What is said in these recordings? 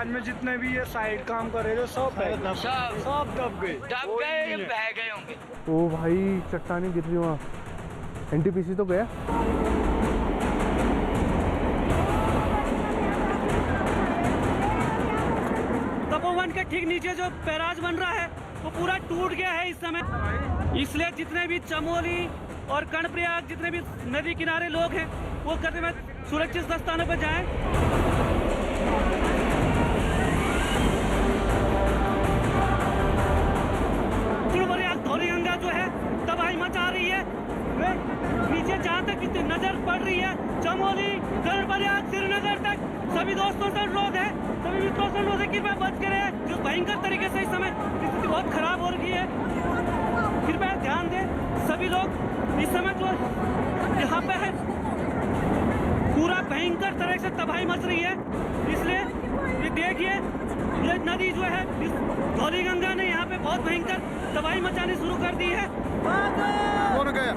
में जितने भी ये साइड काम कर रहे थे सब दब गए, बह गए होंगे। ओ भाई चट्टानी गिर रही वहाँ। एनटीपीसी तो गया। तपोवन के ठीक नीचे जो बैराज बन रहा है वो पूरा टूट गया है इस समय, इसलिए जितने भी चमोली और कर्णप्रयाग जितने भी नदी किनारे लोग हैं वो कहते हैं सुरक्षित स्थानों पर जाएं। धौली गंगा जो है तबाही मचा रही है। नीचे जहाँ तक नजर पड़ रही है चमोली, कर्णप्रयाग, श्रीनगर तक सभी दोस्तों से अनुरोध है, सभी मित्रों से अनुरोध है कृपया बच के रहे। जो भयंकर तरीके से इस समय स्थिति बहुत खराब हो रही है, कृपया ध्यान दें सभी लोग। इस समय जो यहाँ पे है पूरा भयंकर तरह से तबाही मच रही है, इसलिए ये देखिए ये नदी जो है धौली गंगा ने यहाँ पे बहुत भयंकर तबाही मचानी शुरू कर दी है। कौन गया?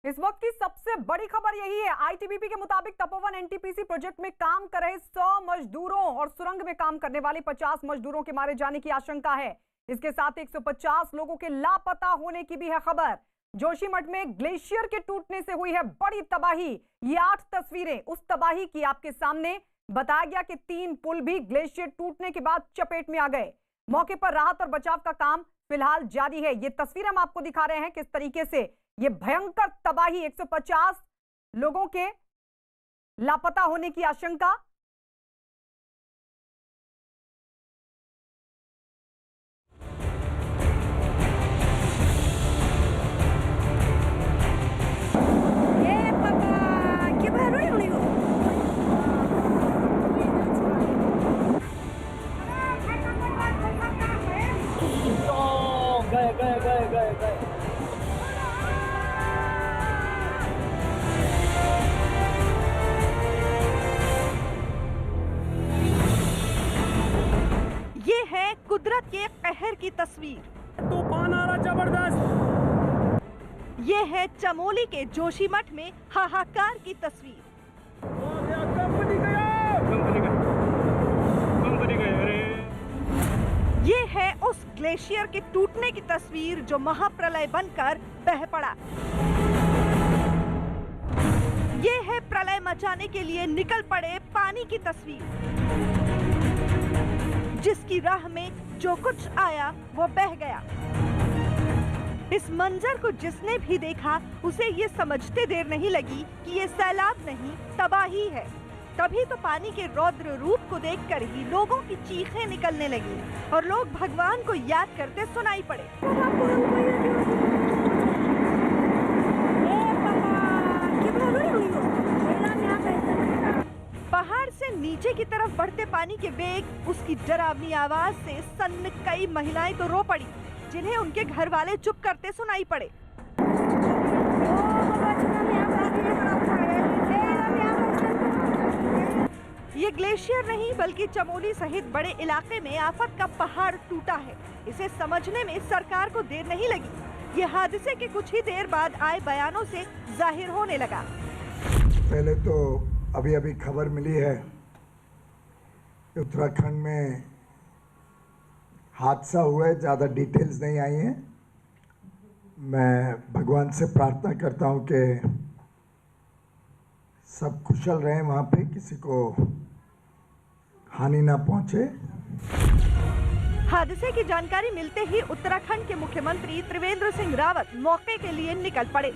इस वक्त की सबसे बड़ी खबर यही है। आईटीबीपी के मुताबिक तपोवन एनटीपीसी प्रोजेक्ट में काम कर रहे 100 मजदूरों और सुरंग में काम करने वाले 50 मजदूरों के मारे जाने की आशंका है। इसके साथ 150 लोगों के लापता होने की भी है खबर। जोशीमठ में ग्लेशियर के टूटने से हुई है बड़ी तबाही। ये 8 तस्वीरें उस तबाही की आपके सामने। बताया गया कि 3 पुल भी ग्लेशियर टूटने के बाद चपेट में आ गए। मौके पर राहत और बचाव का काम फिलहाल जारी है। ये तस्वीर हम आपको दिखा रहे हैं किस तरीके से ये भयंकर तबाही, 150 लोगों के लापता होने की आशंका। गए। ये है कुदरत के कहर की तस्वीर। तूफान आ रहा जबरदस्त। ये है चमोली के जोशीमठ में हाहाकार की तस्वीर। ये है उस ग्लेशियर के टूटने की तस्वीर जो महाप्रलय बनकर बह पड़ा। ये है प्रलय मचाने के लिए निकल पड़े पानी की तस्वीर, जिसकी राह में जो कुछ आया वो बह गया। इस मंजर को जिसने भी देखा उसे ये समझते देर नहीं लगी कि ये सैलाब नहीं तबाही है। तभी तो पानी के रौद्र रूप को देखकर ही लोगों की चीखें निकलने लगी और लोग भगवान को याद करते सुनाई पड़े। पहाड़ से नीचे की तरफ बढ़ते पानी के वेग, उसकी डरावनी आवाज से सन्न कई महिलाएं तो रो पड़ी, जिन्हें उनके घर वाले चुप करते सुनाई पड़े। ये ग्लेशियर नहीं बल्कि चमोली सहित बड़े इलाके में आफत का पहाड़ टूटा है। इसे समझने में सरकार को देर नहीं लगी। ये हादसे के कुछ ही देर बाद आए बयानों से जाहिर होने लगा। पहले तो अभी खबर मिली है उत्तराखंड में हादसा हुआ है, ज़्यादा डिटेल्स नहीं आई हैं। मैं भगवान से प्रार्थना करता हूं कि सब कुशल रहें, वहाँ पे किसी को हानि ना पहुंचे। हादसे की जानकारी मिलते ही उत्तराखंड के मुख्यमंत्री त्रिवेंद्र सिंह रावत मौके के लिए निकल पड़े।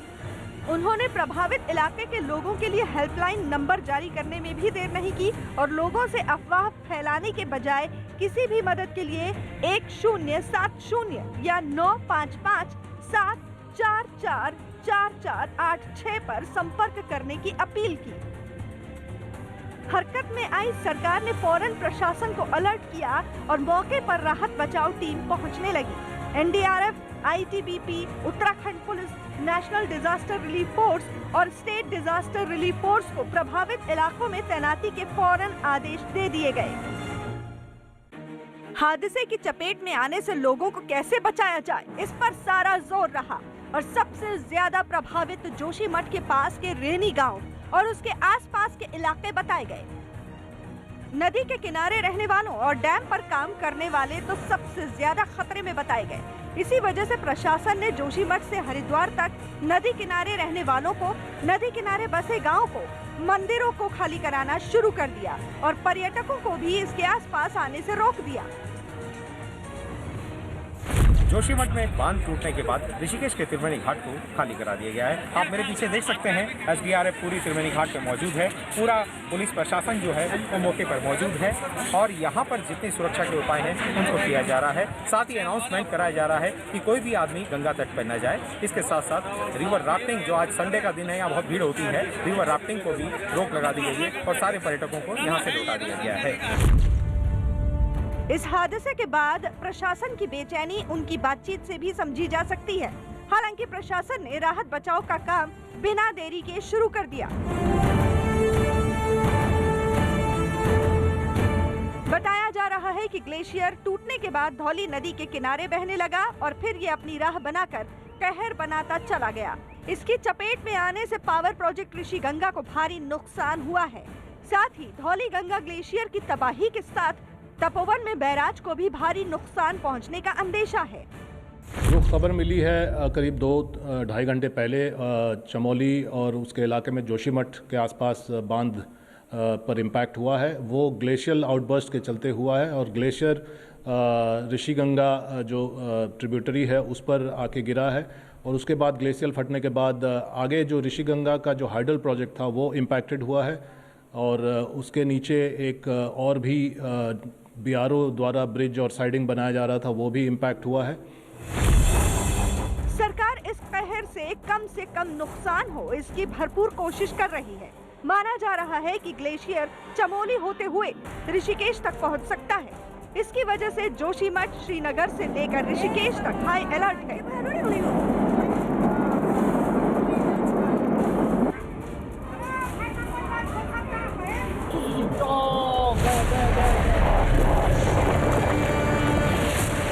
उन्होंने प्रभावित इलाके के लोगों के लिए हेल्पलाइन नंबर जारी करने में भी देर नहीं की और लोगों से अफवाह फैलाने के बजाय किसी भी मदद के लिए 1070 या 955 744 4486 पर संपर्क करने की अपील की। हरकत में आई सरकार ने फौरन प्रशासन को अलर्ट किया और मौके पर राहत बचाव टीम पहुंचने लगी। NDRF, ITBP, Uttarakhand police, national disaster relief force और स्टेट डिजास्टर रिलीफ फोर्स को प्रभावित इलाकों में तैनाती के फौरन आदेश दे दिए गए। हादसे की चपेट में आने से लोगों को कैसे बचाया जाए, इस पर सारा जोर रहा और सबसे ज्यादा प्रभावित जोशीमठ के पास के रेनी गांव और उसके आसपास के इलाके बताए गए। नदी के किनारे रहने वालों और डैम पर काम करने वाले तो सबसे ज्यादा खतरे में बताए गए। इसी वजह से प्रशासन ने जोशीमठ से हरिद्वार तक नदी किनारे रहने वालों को, नदी किनारे बसे गांव को, मंदिरों को खाली कराना शुरू कर दिया और पर्यटकों को भी इसके आसपास आने से रोक दिया। जोशीमठ में बांध टूटने के बाद ऋषिकेश के त्रिवेणी घाट को खाली करा दिया गया है। आप मेरे पीछे देख सकते हैं एसडीआरएफ पूरी त्रिवेणी घाट पे मौजूद है। पूरा पुलिस प्रशासन जो है वो मौके पर मौजूद है और यहाँ पर जितनी सुरक्षा के उपाय हैं उनको किया जा रहा है। साथ ही अनाउंसमेंट कराया जा रहा है कि कोई भी आदमी गंगा तट पर न जाए। इसके साथ साथ रिवर राफ्टिंग, जो आज संडे का दिन है, यहाँ बहुत भीड़ होती है, रिवर राफ्टिंग को भी रोक लगा दी गई है और सारे पर्यटकों को यहाँ से लौटा दिया गया है। इस हादसे के बाद प्रशासन की बेचैनी उनकी बातचीत से भी समझी जा सकती है। हालांकि प्रशासन ने राहत बचाव का काम बिना देरी के शुरू कर दिया। बताया जा रहा है कि ग्लेशियर टूटने के बाद धौली नदी के किनारे बहने लगा और फिर ये अपनी राह बनाकर कहर बनाता चला गया। इसकी चपेट में आने से पावर प्रोजेक्ट ऋषि गंगा को भारी नुकसान हुआ है। साथ ही धौली गंगा ग्लेशियर की तबाही के साथ तपोवन में बैराज को भी भारी नुकसान पहुंचने का अंदेशा है। जो खबर मिली है करीब 2-2.5 घंटे पहले चमोली और उसके इलाके में जोशीमठ के आसपास बांध पर इम्पैक्ट हुआ है, वो ग्लेशियल आउटबर्स्ट के चलते हुआ है और ग्लेशियर ऋषि गंगा जो ट्रिब्यूटरी है उस पर आके गिरा है और उसके बाद ग्लेशियल फटने के बाद आगे जो ऋषि गंगा का जो हाइडल प्रोजेक्ट था वो इम्पैक्टेड हुआ है और उसके नीचे एक और भी बीआरओ द्वारा ब्रिज और साइडिंग बनाया जा रहा था, वो भी इम्पैक्ट हुआ है। सरकार इस कहर से कम नुकसान हो इसकी भरपूर कोशिश कर रही है। माना जा रहा है कि ग्लेशियर चमोली होते हुए ऋषिकेश तक पहुंच सकता है। इसकी वजह से जोशीमठ, श्रीनगर से लेकर ऋषिकेश तक हाई अलर्ट है।